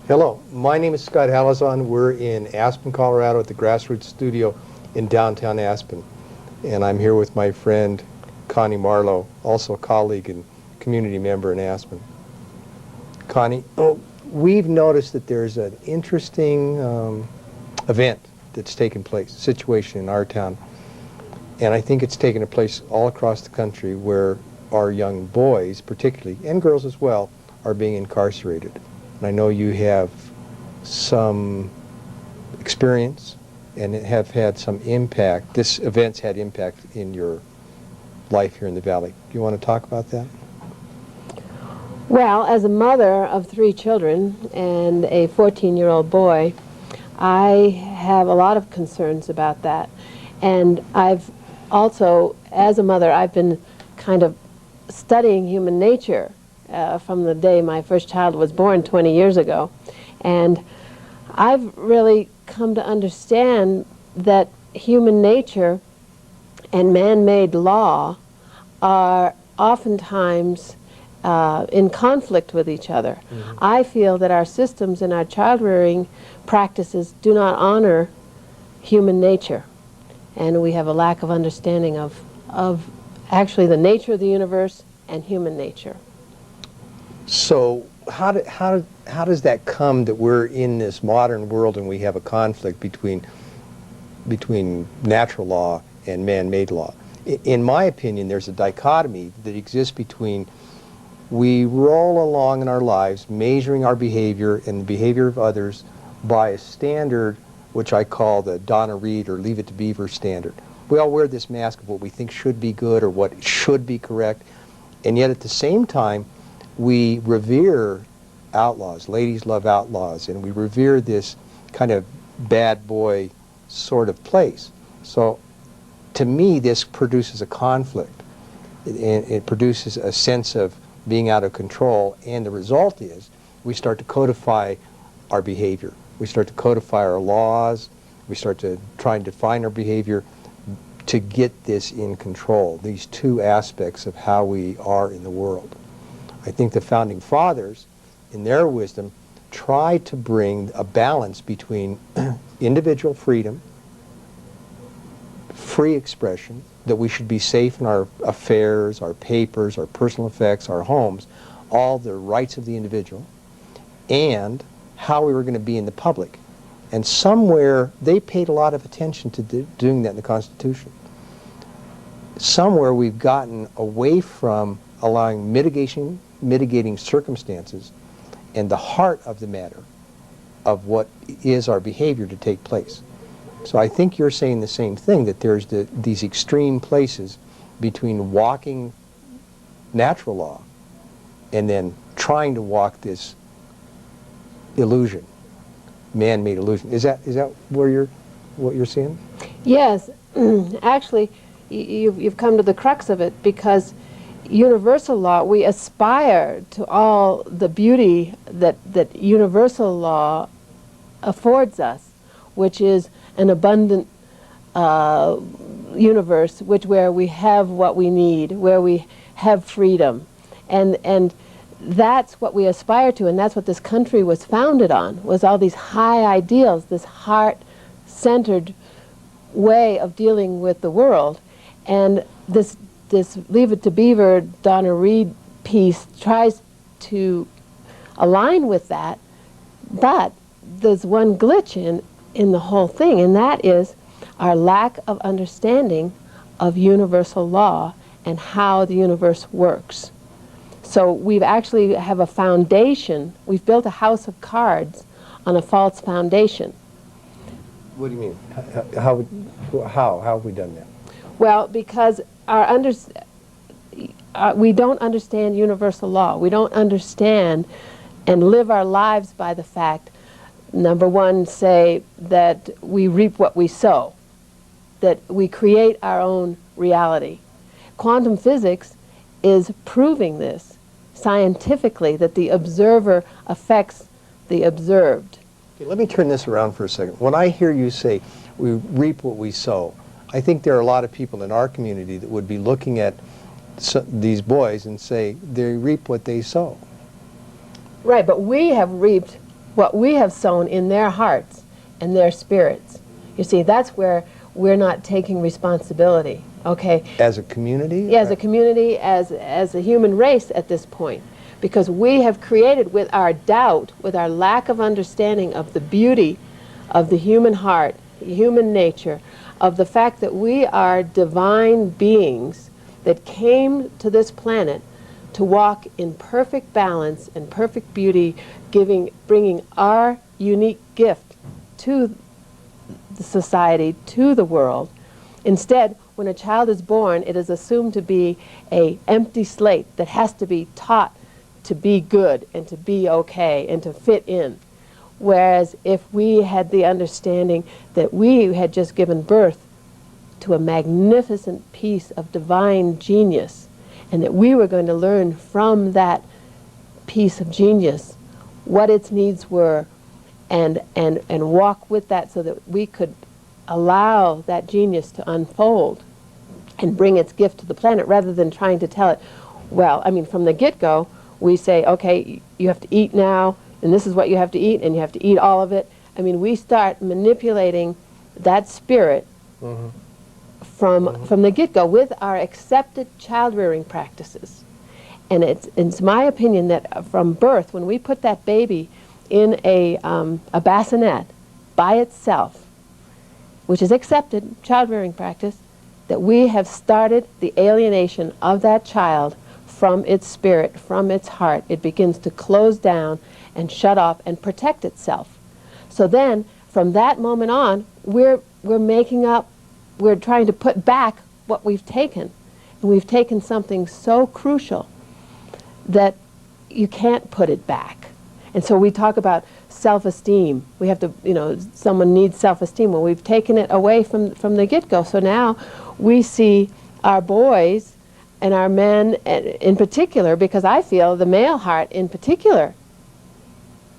Hello, my name is Scott Halazon. We're in Aspen, Colorado at the Grassroots Studio in downtown Aspen. And I'm here with my friend Connie Marlow, also a colleague and community member in Aspen. Connie, we've noticed that there's an interesting event that's taken place, situation in our town. And I think it's taken place all across the country where our young boys, particularly, and girls as well, are being incarcerated. And I know you have some experience and have had some impact. This event's had impact in your life here in the Valley. Do you want to talk about that? Well, as a mother of 3 children and a 14-year-old boy, I have a lot of concerns about that. And I've also, as a mother, I've been kind of studying human nature from the day my first child was born 20 years ago. And I've really come to understand that human nature and man-made law are oftentimes in conflict with each other. Mm-hmm. I feel that our systems and our child-rearing practices do not honor human nature. And we have a lack of understanding of actually the nature of the universe and human nature. So how does that come that we're in this modern world and we have a conflict between natural law and man-made law? In my opinion, there's a dichotomy that exists between we roll along in our lives measuring our behavior and the behavior of others by a standard which I call the Donna Reed or Leave It to Beaver standard. We all wear this mask of what we think should be good or what should be correct, and yet at the same time we revere outlaws. Ladies love outlaws, and we revere this kind of bad boy sort of place. So to me, this produces a conflict. It produces a sense of being out of control, and the result is we start to codify our behavior. We start to codify our laws. We start to try and define our behavior to get this in control, these two aspects of how we are in the world. I think the Founding Fathers, in their wisdom, tried to bring a balance between individual freedom, free expression, that we should be safe in our affairs, our papers, our personal effects, our homes, all the rights of the individual, and how we were going to be in the public. And somewhere they paid a lot of attention to doing that in the Constitution. Somewhere we've gotten away from allowing mitigating circumstances and the heart of the matter of what is our behavior to take place. So I think you're saying the same thing, that there's these extreme places between walking natural law and then trying to walk this illusion, man-made illusion. Is that what you're seeing? Yes, actually, you've come to the crux of it, because universal law, we aspire to all the beauty that universal law affords us, which is an abundant universe where we have what we need, where we have freedom. And that's what we aspire to, and that's what this country was founded on, was all these high ideals, this heart-centered way of dealing with the world. And this Leave It to Beaver, Donna Reed piece tries to align with that, but there's one glitch in the whole thing, and that is our lack of understanding of universal law and how the universe works. So we've actually have a foundation. We've built a house of cards on a false foundation. What do you mean? How have we done that? Well, because we don't understand universal law. We don't understand and live our lives by the fact, number one, say that we reap what we sow, that we create our own reality. Quantum physics is proving this scientifically, that the observer affects the observed. Okay, let me turn this around for a second. When I hear you say we reap what we sow, I think there are a lot of people in our community that would be looking at these boys and say they reap what they sow. Right, but we have reaped what we have sown in their hearts and their spirits. You see, that's where we're not taking responsibility, okay? As a community? Yeah, as a community, as a human race at this point. Because we have created, with our doubt, with our lack of understanding of the beauty of the human heart, human nature, of the fact that we are divine beings that came to this planet to walk in perfect balance and perfect beauty, bringing our unique gift to the society, to the world. Instead, when a child is born, it is assumed to be an empty slate that has to be taught to be good and to be okay and to fit in. Whereas if we had the understanding that we had just given birth to a magnificent piece of divine genius, and that we were going to learn from that piece of genius what its needs were, and walk with that so that we could allow that genius to unfold and bring its gift to the planet, rather than trying to tell it, well, I mean, from the get-go, we say, okay, you have to eat now, and this is what you have to eat, and you have to eat all of it. I mean, we start manipulating that spirit from the get-go with our accepted child-rearing practices. And it's my opinion that from birth, when we put that baby in a bassinet by itself, which is accepted child-rearing practice, that we have started the alienation of that child from its spirit, from its heart. It begins to close down and shut off and protect itself. So then, from that moment on, we're trying to put back what we've taken. And we've taken something so crucial that you can't put it back. And so we talk about self-esteem. We have to, someone needs self-esteem. Well, we've taken it away from the get-go. So now we see our boys and our men in particular, because I feel the male heart in particular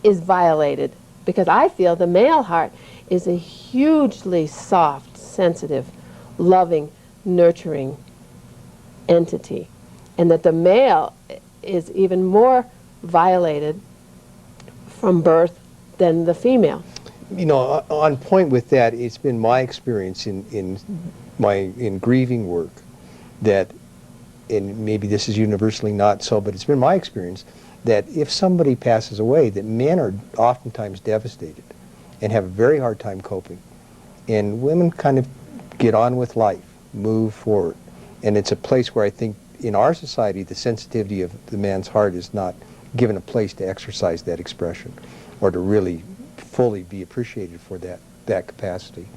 is violated, because I feel the male heart is a hugely soft, sensitive, loving, nurturing entity, and that the male is even more violated from birth than the female. On point with that, it's been my experience in grieving work that, and maybe this is universally not so, but it's been my experience that if somebody passes away, that men are oftentimes devastated and have a very hard time coping. And women kind of get on with life, move forward. And it's a place where I think in our society, the sensitivity of the man's heart is not given a place to exercise that expression or to really fully be appreciated for that capacity.